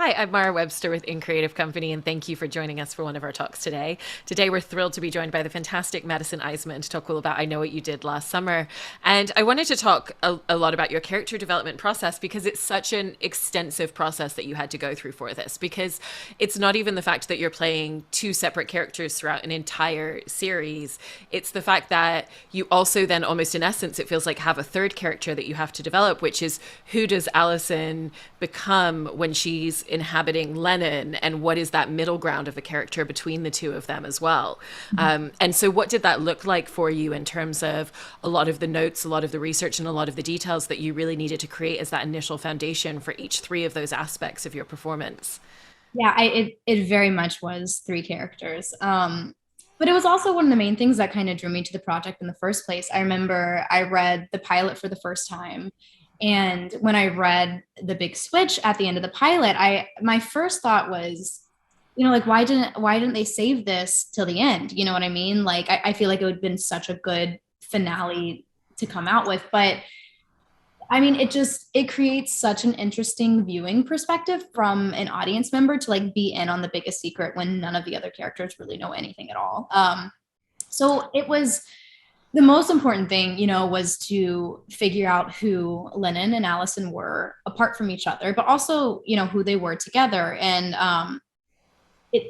Hi, I'm Mara Webster with In Creative Company, and thank you for joining us for one of our talks today. Today, we're thrilled to be joined by the fantastic Madison Iseman to talk all about I Know What You Did Last Summer. And I wanted to talk a lot about your character development process because it's such an extensive process that you had to go through for this. Because it's not even the fact that you're playing two separate characters throughout an entire series, it's the fact that you also then, almost in essence, it feels like have a third character that you have to develop, which is who does Allison become when she's inhabiting Lennon, and what is that middle ground of the character between the two of them as well. And so what did that look like for you in terms of a lot of the notes, a lot of the research, and a lot of the details that you really needed to create as that initial foundation for each three of those aspects of your performance? Yeah, it very much was three characters. But it was also one of the main things that kind of drew me to the project in the first place. I remember I read the pilot for the first time. And when I read the big switch at the end of the pilot, my first thought was, like why didn't they save this till the end? You know what I mean? Like I feel like it would have been such a good finale to come out with. But I mean, it creates such an interesting viewing perspective from an audience member to like be in on the biggest secret when none of the other characters really know anything at all. So it was the most important thing, was to figure out who Lennon and Allison were apart from each other, but also, who they were together. And it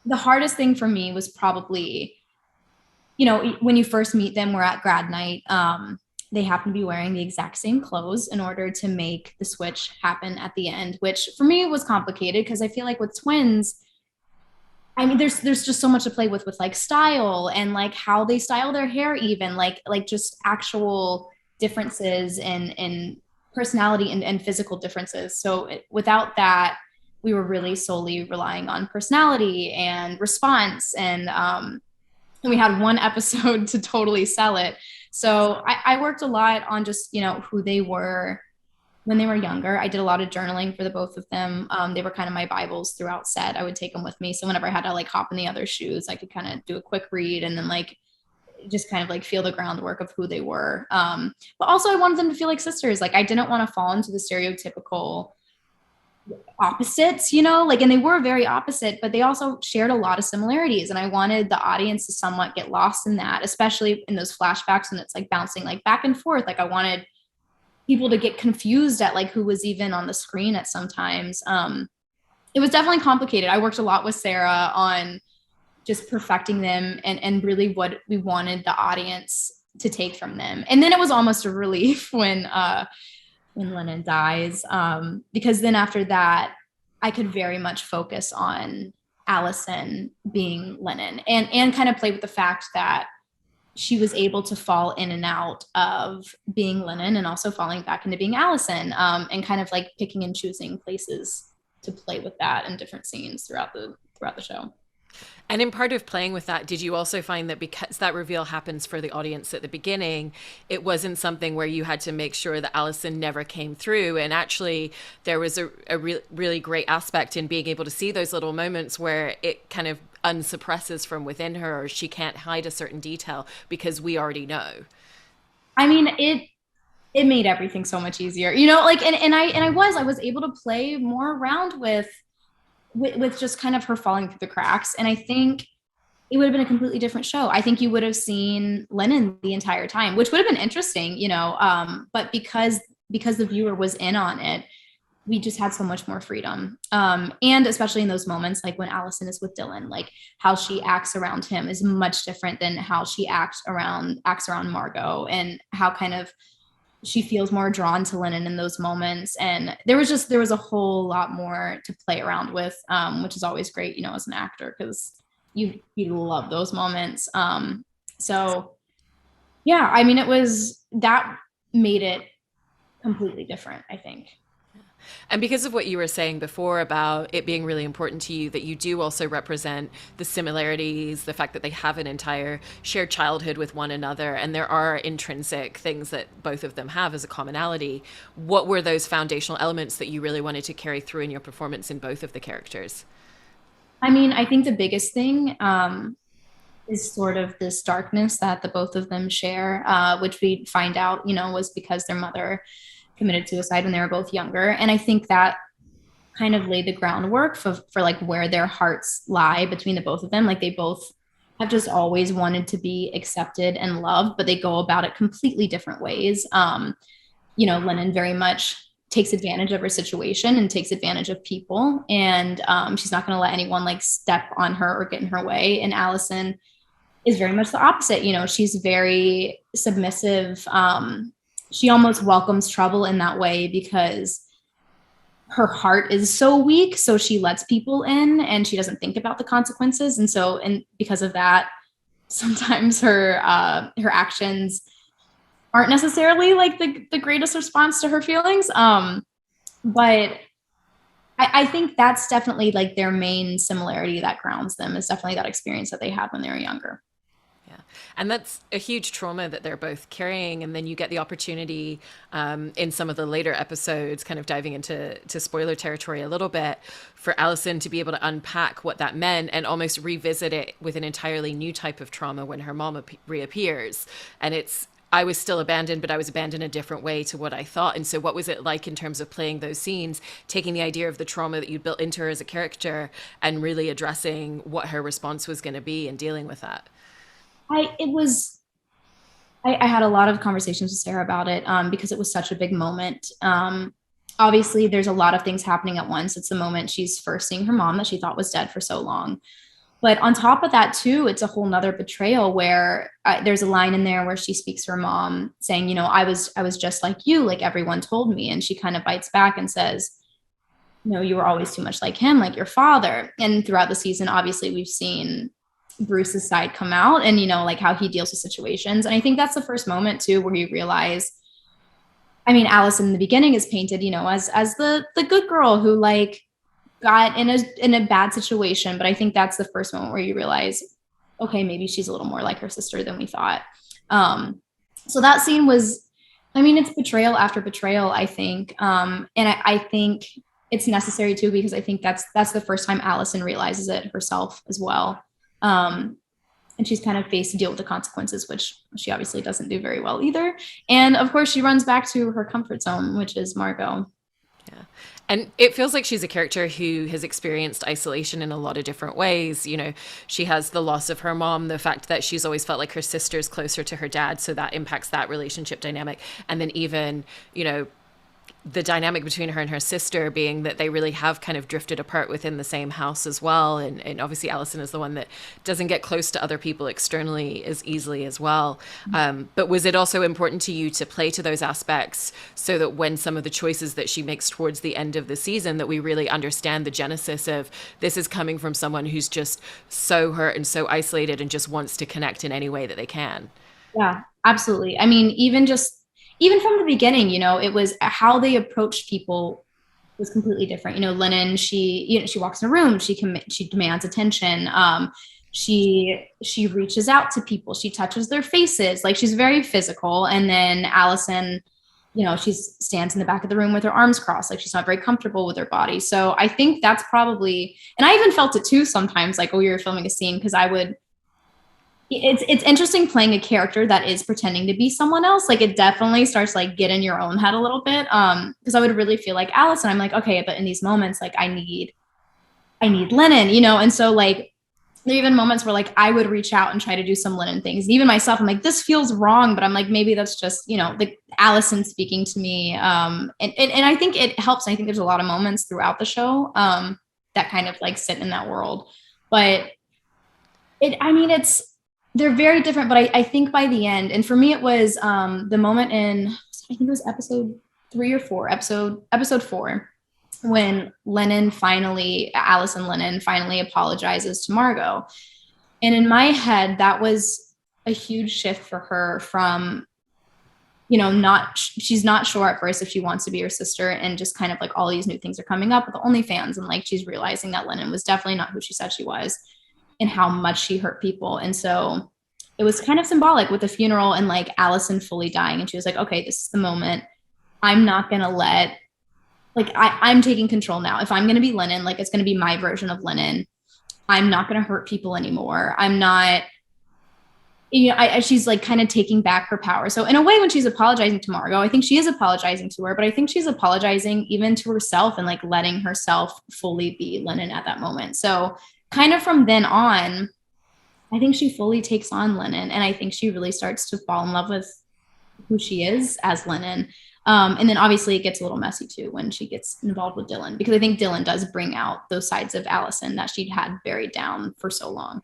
the hardest thing for me was probably, when you first meet them, we're at grad night. They happen to be wearing the exact same clothes in order to make the switch happen at the end, which for me was complicated because I feel like with twins, I mean, there's just so much to play with like style and like how they style their hair, even like just actual differences in personality and physical differences. So without that, we were really solely relying on personality and response, and we had one episode to totally sell it. So I worked a lot on just, who they were when they were younger. I did a lot of journaling for the both of them. They were kind of my Bibles throughout set. I would take them with me. So whenever I had to like hop in the other shoes, I could kind of do a quick read and then like just kind of like feel the groundwork of who they were. But also I wanted them to feel like sisters. Like I didn't want to fall into the stereotypical opposites, like, and they were very opposite, but they also shared a lot of similarities. And I wanted the audience to somewhat get lost in that, especially in those flashbacks when it's like bouncing like back and forth. Like I wanted people to get confused at like who was even on the screen at sometimes. It was definitely complicated. I worked a lot with Sarah on just perfecting them and really what we wanted the audience to take from them. And then it was almost a relief when Lennon dies, because then after that, I could very much focus on Allison being Lennon and kind of play with the fact that she was able to fall in and out of being Lennon and also falling back into being Allison, and kind of like picking and choosing places to play with that in different scenes throughout the show. And in part of playing with that, did you also find that because that reveal happens for the audience at the beginning, it wasn't something where you had to make sure that Allison never came through? And actually, there was a really great aspect in being able to see those little moments where it kind of unsuppresses from within her, or she can't hide a certain detail because we already know. I mean, it made everything so much easier, like, and I was able to play more around with just kind of her falling through the cracks. And I think it would have been a completely different show. I think you would have seen Lennon the entire time, which would have been interesting, but because the viewer was in on it, we just had so much more freedom. And especially in those moments, like when Allison is with Dylan, like how she acts around him is much different than how she acts around Margot, and how kind of she feels more drawn to Lennon in those moments. And there was a whole lot more to play around with, which is always great, as an actor, because you love those moments. So yeah, I mean, it was that made it completely different, I think. And because of what you were saying before about it being really important to you that you do also represent the similarities, the fact that they have an entire shared childhood with one another, and there are intrinsic things that both of them have as a commonality, what were those foundational elements that you really wanted to carry through in your performance in both of the characters? I mean, I think the biggest thing is sort of this darkness that the both of them share, which we find out, was because their mother committed suicide when they were both younger. And I think that kind of laid the groundwork for like where their hearts lie between the both of them. Like they both have just always wanted to be accepted and loved, but they go about it completely different ways. Lennon very much takes advantage of her situation and takes advantage of people, and she's not going to let anyone like step on her or get in her way. And Allison is very much the opposite. She's very submissive. She almost welcomes trouble in that way because her heart is so weak, so she lets people in and she doesn't think about the consequences. And because of that, sometimes her actions aren't necessarily like the greatest response to her feelings. But I think that's definitely like their main similarity that grounds them, is definitely that experience that they had when they were younger. Yeah. And that's a huge trauma that they're both carrying. And then you get the opportunity in some of the later episodes, kind of diving into spoiler territory a little bit, for Allison to be able to unpack what that meant and almost revisit it with an entirely new type of trauma when her mom reappears. And I was still abandoned, but I was abandoned a different way to what I thought. And so what was it like in terms of playing those scenes, taking the idea of the trauma that you built into her as a character and really addressing what her response was going to be and dealing with that? I had a lot of conversations with Sarah about it, because it was such a big moment. Obviously, there's a lot of things happening at once. It's the moment she's first seeing her mom that she thought was dead for so long. But on top of that, too, it's a whole nother betrayal where there's a line in there where she speaks to her mom saying, I was just like you, like everyone told me. And she kind of bites back and says, you were always too much like him, like your father. And throughout the season, obviously, we've seen Bruce's side come out and, like how he deals with situations. And I think that's the first moment, too, where you realize, I mean, Alice in the beginning is painted, as the good girl who like got in a bad situation. But I think that's the first moment where you realize, okay, maybe she's a little more like her sister than we thought. So that scene was, I mean, it's betrayal after betrayal, I think. And I think it's necessary too, because I think that's the first time Allison realizes it herself as well. And she's kind of faced to deal with the consequences, which she obviously doesn't do very well either. And of course, she runs back to her comfort zone, which is Margot. Yeah. And it feels like she's a character who has experienced isolation in a lot of different ways. She has the loss of her mom, the fact that she's always felt like her sister's closer to her dad, so that impacts that relationship dynamic. And then even, the dynamic between her and her sister being that they really have kind of drifted apart within the same house as well. And obviously Allison is the one that doesn't get close to other people externally as easily as well. But was it also important to you to play to those aspects so that when some of the choices that she makes towards the end of the season, that we really understand the genesis of this is coming from someone who's just so hurt and so isolated and just wants to connect in any way that they can? Yeah, absolutely. I mean, even from the beginning, it was how they approached people was completely different. Lennon, she walks in a room, she demands attention. She reaches out to people, she touches their faces, like she's very physical. And then Allison, she stands in the back of the room with her arms crossed, like she's not very comfortable with her body. So I think that's probably, and I even felt it too sometimes, like, oh, you're filming a scene, because it's interesting playing a character that is pretending to be someone else. Like it definitely starts like get in your own head a little bit. Because I would really feel like Alice, and I'm like, okay, but in these moments, like I need Lennon, and so like there are even moments where like I would reach out and try to do some Lennon things. And even myself, I'm like, this feels wrong, but I'm like, maybe that's just, like Allison speaking to me. And I think it helps. I think there's a lot of moments throughout the show that kind of like sit in that world. But they're very different, but I think by the end, and for me, it was the moment in, I think it was episode 3 or 4, episode 4, when Allison Lennon finally apologizes to Margot. And in my head, that was a huge shift for her from, she's not sure at first if she wants to be her sister, and just kind of like all these new things are coming up with the OnlyFans, and like she's realizing that Lennon was definitely not who she said she was, and how much she hurt people. And so it was kind of symbolic with the funeral and like Allison fully dying. And she was like, okay, this is the moment. I'm not going to I'm taking control now. If I'm going to be Lennon, like it's going to be my version of Lennon. I'm not going to hurt people anymore. I'm not she's like kind of taking back her power. So in a way, when she's apologizing to Margot, I think she is apologizing to her, but I think she's apologizing even to herself and like letting herself fully be Lennon at that moment. So kind of from then on, I think she fully takes on Lennon, and I think she really starts to fall in love with who she is as Lennon. And then obviously it gets a little messy too when she gets involved with Dylan, because I think Dylan does bring out those sides of Allison that she'd had buried down for so long.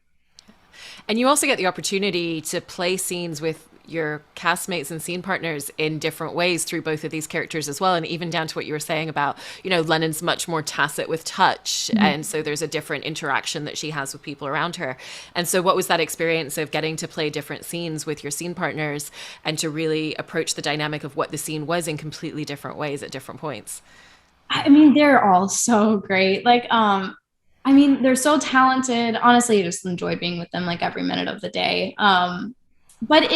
And you also get the opportunity to play scenes with your castmates and scene partners in different ways through both of these characters as well. And even down to what you were saying about, Lennon's much more tacit with touch. Mm-hmm. And so there's a different interaction that she has with people around her. And so what was that experience of getting to play different scenes with your scene partners and to really approach the dynamic of what the scene was in completely different ways at different points? I mean, they're all so great. Like, I mean, they're so talented. Honestly, I just enjoy being with them like every minute of the day. But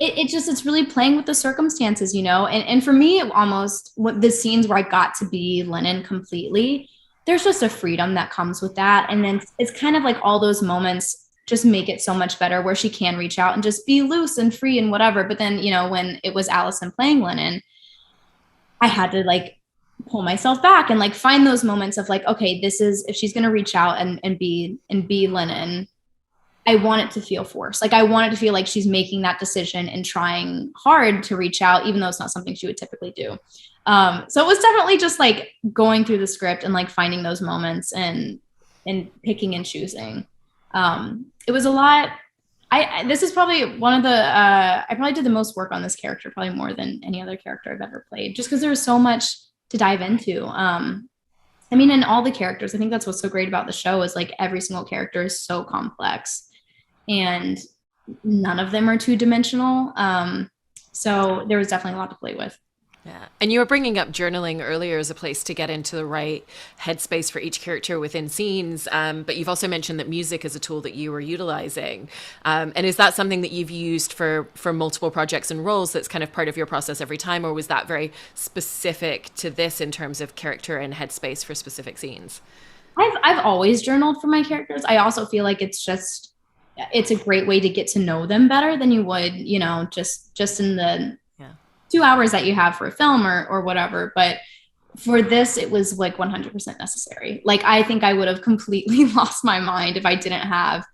it's really playing with the circumstances, and for me, almost what the scenes where I got to be Lennon completely, there's just a freedom that comes with that. And then it's kind of like all those moments just make it so much better where she can reach out and just be loose and free and whatever. But then, when it was Allison playing Lennon, I had to like pull myself back and like find those moments of like, okay, this is, if she's going to reach out and be Lennon, I want it to feel forced. Like I want it to feel like she's making that decision and trying hard to reach out, even though it's not something she would typically do. So it was definitely just like going through the script and like finding those moments and picking and choosing. It was a lot. This is probably one of the I probably did the most work on this character, probably more than any other character I've ever played, just because there was so much to dive into. I mean, in all the characters, I think that's what's so great about the show is like every single character is so complex and none of them are two dimensional. So there was definitely a lot to play with. Yeah. And you were bringing up journaling earlier as a place to get into the right headspace for each character within scenes. But you've also mentioned that music is a tool that you were utilizing. And is that something that you've used for multiple projects and roles that's kind of part of your process every time? Or was that very specific to this in terms of character and headspace for specific scenes? I've always journaled for my characters. I also feel like it's a great way to get to know them better than you would, just in the Yeah. 2 hours that you have for a film or whatever. But for this, it was like 100% necessary. Like, I think I would have completely lost my mind if I didn't have,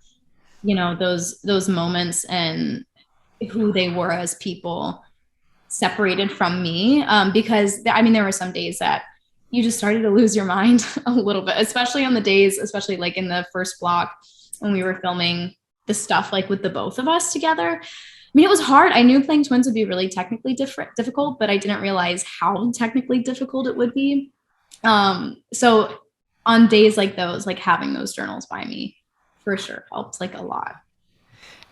those moments and who they were as people separated from me. Because I mean, there were some days that you just started to lose your mind a little bit, especially on the days, especially like in the first block when we were filming the stuff like with the both of us together. I mean, it was hard. I knew playing twins would be really technically difficult, but I didn't realize how technically difficult it would be. So on days like those, like having those journals by me for sure helps like a lot.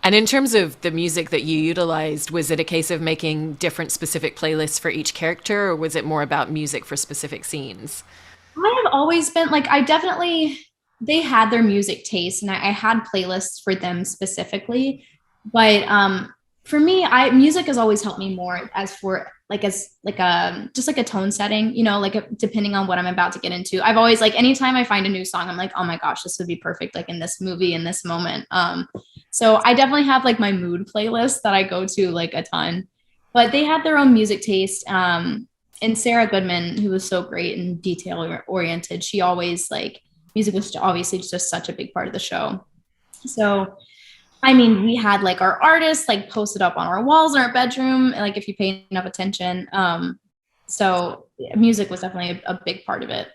And in terms of the music that you utilized, was it a case of making different specific playlists for each character, or was it more about music for specific scenes? I have always been like, they had their music taste and I had playlists for them specifically. But for me, music has always helped me more as like a just like a tone setting, depending on what I'm about to get into. I've always like anytime I find a new song, I'm like, oh my gosh, this would be perfect, like in this movie, in this moment. So I definitely have like my mood playlist that I go to like a ton, but they had their own music taste. And Sarah Goodman, who was so great and detail oriented, she always like music was obviously just such a big part of the show. So I mean, we had like our artists like posted up on our walls in our bedroom, like if you pay enough attention. So yeah, music was definitely a big part of it.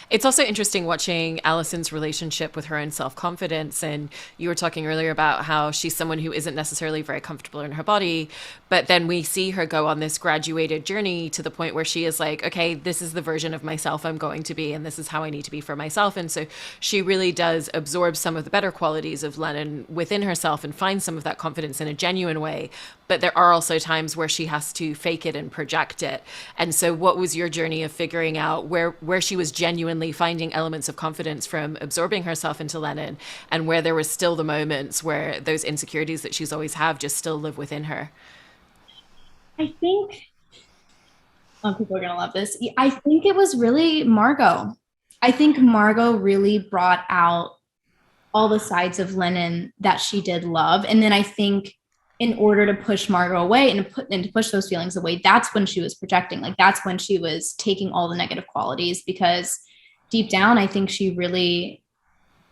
It's also interesting watching Allison's relationship with her own self confidence. And you were talking earlier about how she's someone who isn't necessarily very comfortable in her body. But then we see her go on this graduated journey to the point where she is like, okay, this is the version of myself I'm going to be, and this is how I need to be for myself. And so she really does absorb some of the better qualities of Lennon within herself and find some of that confidence in a genuine way. But there are also times where she has to fake it and project it. And so what was your journey of figuring out where she was genuinely finding elements of confidence from absorbing herself into Lennon, and where there was still the moments where those insecurities that she's always have just still live within her? I think people are gonna love this. I think it was really Margot. I think Margot really brought out all the sides of Lennon that she did love. And then I think in order to push Margot away and to push those feelings away, that's when she was projecting. Like that's when she was taking all the negative qualities, because deep down, I think she really,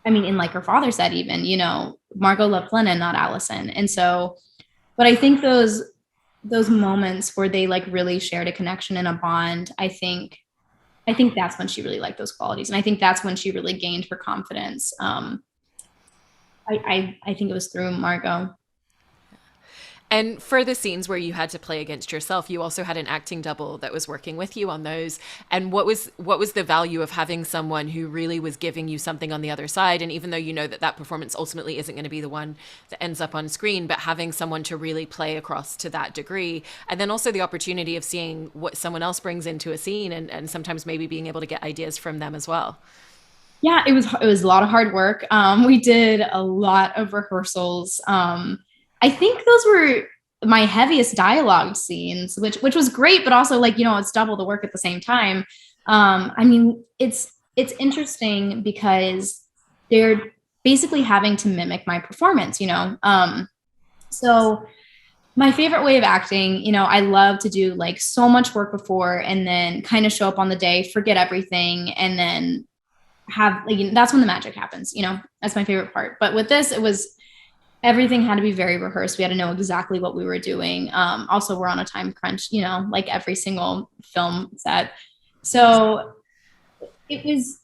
I mean, and like her father said, even, you know, Margot loved Lennon, not Allison. And so, but I think those moments where they like really shared a connection and a bond, I think that's when she really liked those qualities. And I think that's when she really gained her confidence. I think it was through Margot. And for the scenes where you had to play against yourself, you also had an acting double that was working with you on those. And what was the value of having someone who really was giving you something on the other side? And even though you know that that performance ultimately isn't going to be the one that ends up on screen, but having someone to really play across to that degree, and then also the opportunity of seeing what someone else brings into a scene, and sometimes maybe being able to get ideas from them as well. Yeah, it was a lot of hard work. We did a lot of rehearsals. I think those were my heaviest dialogue scenes, which was great, but also like, you know, it's double the work at the same time. I mean, it's interesting because they're basically having to mimic my performance, you know. So my favorite way of acting, you know, I love to do like so much work before and then kind of show up on the day, forget everything, and then have like, you know, that's when the magic happens, you know. That's my favorite part. But with this, it was everything had to be very rehearsed. We had to know exactly what we were doing. Also, we're on a time crunch, you know, like every single film set. So it was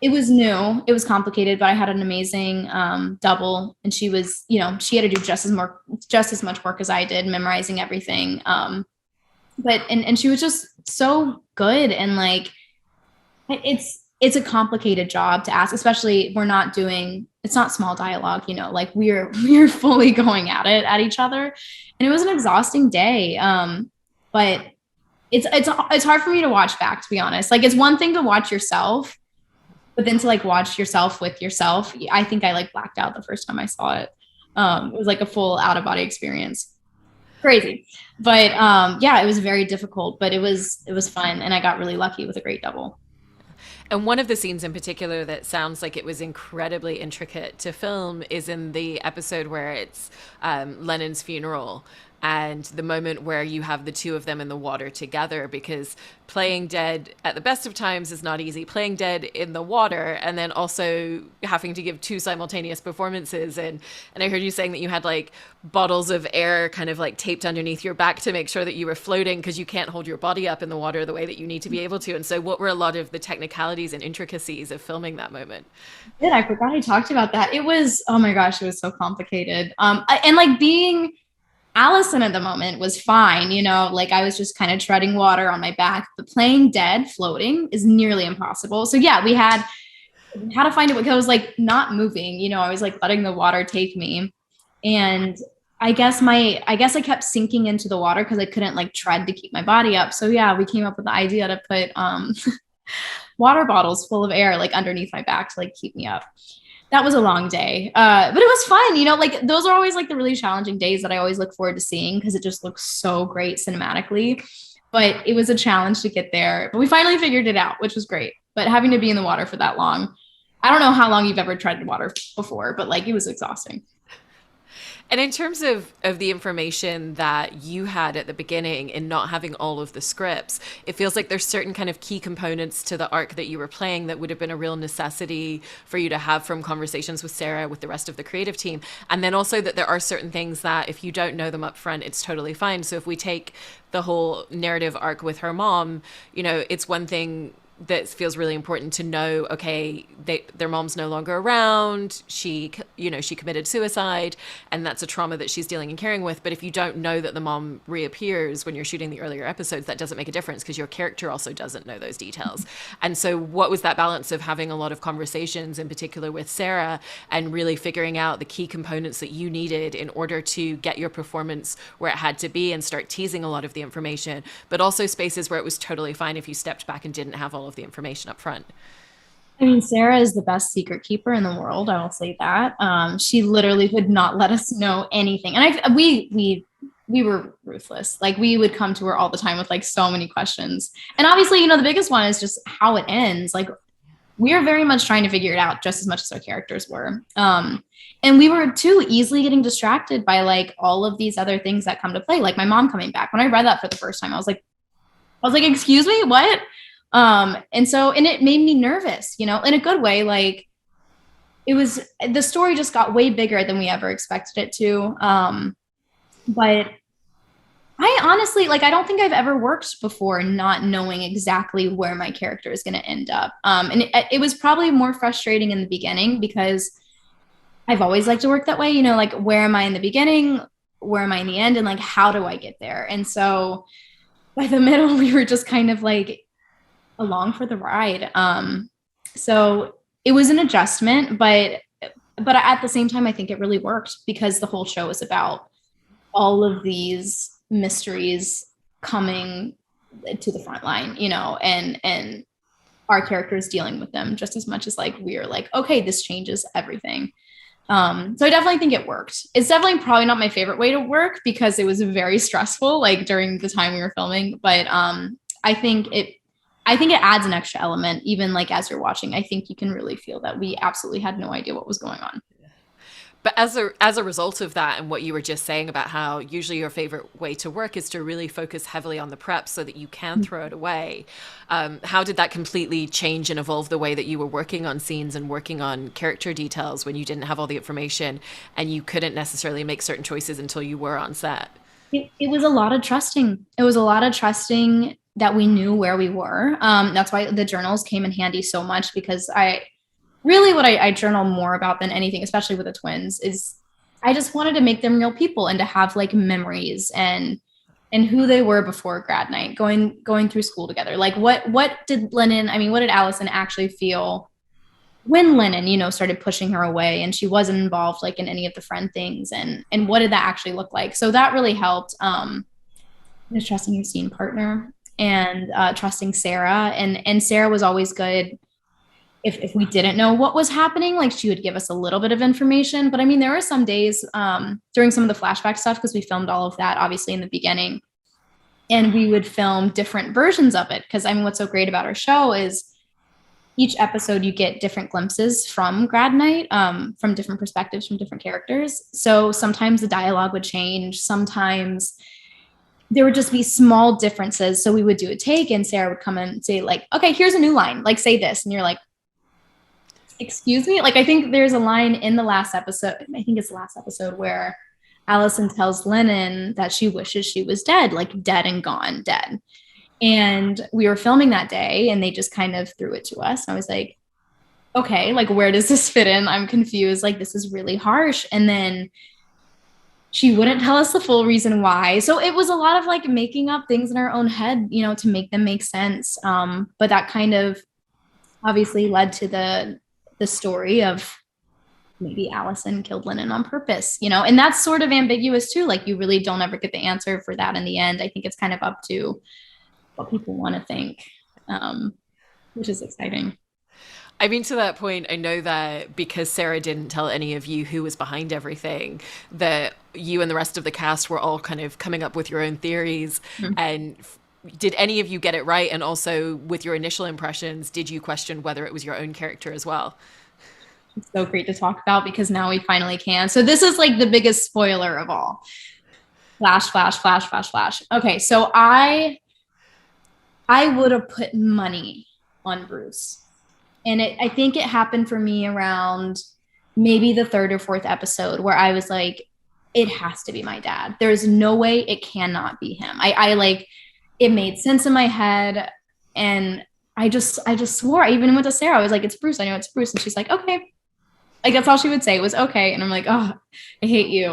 it was new. It was complicated, but I had an amazing double, and she was, you know, she had to do just as much work as I did, memorizing everything. But and she was just so good, and like it's a complicated job to ask, especially we're not doing, it's not small dialogue, you know, like we're fully going at it at each other. And it was an exhausting day. But it's hard for me to watch back, to be honest. Like it's one thing to watch yourself, but then to like watch yourself with yourself, I think I like blacked out the first time I saw it. It was like a full out of body experience. Crazy. But yeah, it was very difficult, but it was fun, and I got really lucky with a great double. And one of the scenes in particular that sounds like it was incredibly intricate to film is in the episode where it's Lennon's funeral, and the moment where you have the two of them in the water together, because playing dead at the best of times is not easy. Playing dead in the water and then also having to give two simultaneous performances. And I heard you saying that you had like bottles of air kind of like taped underneath your back to make sure that you were floating, because you can't hold your body up in the water the way that you need to be able to. And so what were a lot of the technicalities and intricacies of filming that moment? I forgot I talked about that. It was, oh my gosh, it was so complicated. And like being Allison at the moment was fine, you know, like I was just kind of treading water on my back, but playing dead floating is nearly impossible. So yeah, we had how to find it, because I was like not moving, you know, I was like letting the water take me. And I guess I kept sinking into the water because I couldn't like tread to keep my body up. So yeah, we came up with the idea to put water bottles full of air like underneath my back to like keep me up. That was a long day. But it was fun, you know, like those are always like the really challenging days that I always look forward to seeing, because it just looks so great cinematically. But it was a challenge to get there. But we finally figured it out, which was great. But having to be in the water for that long, I don't know how long you've ever treaded water before, but like it was exhausting. And in terms of the information that you had at the beginning and not having all of the scripts, it feels like there's certain kind of key components to the arc that you were playing that would have been a real necessity for you to have from conversations with Sarah, with the rest of the creative team. And then also that there are certain things that if you don't know them up front, it's totally fine. So if we take the whole narrative arc with her mom, you know, it's one thing that feels really important to know, okay, their mom's no longer around, she committed suicide, and that's a trauma that she's dealing and carrying with. But if you don't know that the mom reappears when you're shooting the earlier episodes, that doesn't make a difference, because your character also doesn't know those details. And so what was that balance of having a lot of conversations, in particular with Sarah, and really figuring out the key components that you needed in order to get your performance where it had to be and start teasing a lot of the information, but also spaces where it was totally fine if you stepped back and didn't have all of the information up front? I mean, Sarah is the best secret keeper in the world. I will say that. She literally would not let us know anything, and we were ruthless. Like we would come to her all the time with like so many questions. And obviously, you know, the biggest one is just how it ends. Like we are very much trying to figure it out just as much as our characters were. And we were too easily getting distracted by like all of these other things that come to play, like my mom coming back. When I read that for the first time, I was like, excuse me, what? And it made me nervous, you know, in a good way. Like the story just got way bigger than we ever expected it to. But I honestly, like, I don't think I've ever worked before not knowing exactly where my character is going to end up. And it was probably more frustrating in the beginning because I've always liked to work that way, you know, like, where am I in the beginning? Where am I in the end? And like, how do I get there? And so by the middle, we were just kind of like along for the ride. So it was an adjustment, but at the same time, I think it really worked because the whole show is about all of these mysteries coming to the front line, you know, and our characters dealing with them just as much as like we're like, okay, this changes everything. So I definitely think it worked. It's definitely probably not my favorite way to work because it was very stressful, like during the time we were filming. But I think it adds an extra element, even like as you're watching. I think you can really feel that we absolutely had no idea what was going on. But as a result of that and what you were just saying about how usually your favorite way to work is to really focus heavily on the prep so that you can throw it away, how did that completely change and evolve the way that you were working on scenes and working on character details when you didn't have all the information and you couldn't necessarily make certain choices until you were on set? It was a lot of trusting. It was a lot of trusting that we knew where we were. That's why the journals came in handy so much because what I journal more about than anything, especially with the twins, is I just wanted to make them real people and to have like memories and who they were before grad night, going through school together. Like what did Allison actually feel when Lennon, you know, started pushing her away and she wasn't involved like in any of the friend things, and what did that actually look like? So that really helped. Just trusting your scene partner and trusting Sarah, and Sarah was always good. If we didn't know what was happening, like she would give us a little bit of information. But I mean, there were some days during some of the flashback stuff, because we filmed all of that obviously in the beginning, and we would film different versions of it. Because I mean, what's so great about our show is each episode you get different glimpses from grad night, from different perspectives, from different characters. So sometimes the dialogue would change. Sometimes there would just be small differences. So we would do a take and Sarah would come in and say like, okay, here's a new line, like say this. And you're like, excuse me? Like, I think there's a line in the last episode, I think it's the last episode, where Allison tells Lennon that she wishes she was dead, like dead and gone, dead. And we were filming that day and they just kind of threw it to us. And I was like, okay, like, where does this fit in? I'm confused. Like, this is really harsh. And then she wouldn't tell us the full reason why. So it was a lot of like making up things in our own head, you know, to make them make sense. But that kind of obviously led to the story of maybe Allison killed Lennon on purpose, you know, and that's sort of ambiguous too. Like, you really don't ever get the answer for that in the end. I think it's kind of up to what people want to think, which is exciting. I mean, to that point, I know that because Sarah didn't tell any of you who was behind everything, that you and the rest of the cast were all kind of coming up with your own theories. Mm-hmm. And did any of you get it right? And also, with your initial impressions, did you question whether it was your own character as well? It's so great to talk about because now we finally can. So this is like the biggest spoiler of all. Flash, flash, flash, flash, flash. Okay, so I would have put money on Bruce. And I think it happened for me around maybe the third or fourth episode where I was like, it has to be my dad. There's no way it cannot be him. I like, it made sense in my head. And I just swore. I even went to Sarah. I was like, it's Bruce. I know it's Bruce. And she's like, okay. Like, that's all she would say was okay. And I'm like, oh, I hate you.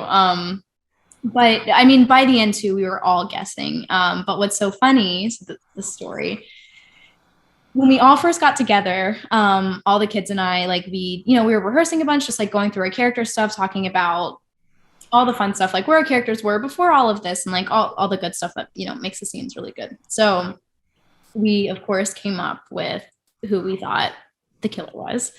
But I mean, by the end too, we were all guessing. But what's so funny, so the story, when we all first got together, all the kids and I, like, we were rehearsing a bunch, just like going through our character stuff, talking about all the fun stuff, like where our characters were before all of this, and like all the good stuff that, you know, makes the scenes really good. So we, of course, came up with who we thought the killer was.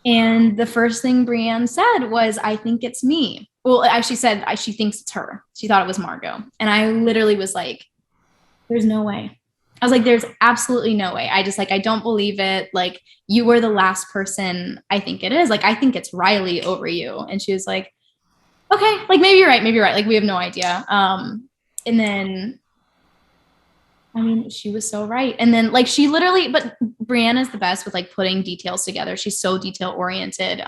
And the first thing Brienne said was, I think it's me. Well, she said she thinks it's her. She thought it was Margot. And I literally was like, there's no way. I was like, there's absolutely no way. I just like, I don't believe it. Like, you were the last person I think it is. Like, I think it's Riley over you. And she was like, okay, like maybe you're right, maybe you're right. Like, we have no idea. And then I mean, she was so right. And then like she literally, but Brianna's the best with like putting details together. She's so detail oriented.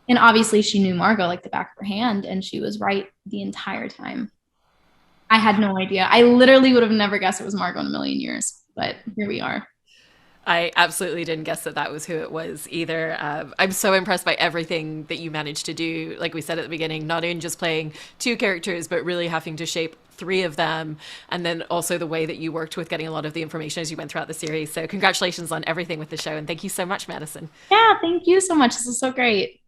And obviously she knew Margot like the back of her hand, and she was right the entire time. I had no idea. I literally would have never guessed it was Margot in a million years, but here we are. I absolutely didn't guess that that was who it was either. I'm so impressed by everything that you managed to do. Like we said at the beginning, not in just playing two characters, but really having to shape three of them. And then also the way that you worked with getting a lot of the information as you went throughout the series. So congratulations on everything with the show. And thank you so much, Madison. Yeah, thank you so much. This is so great.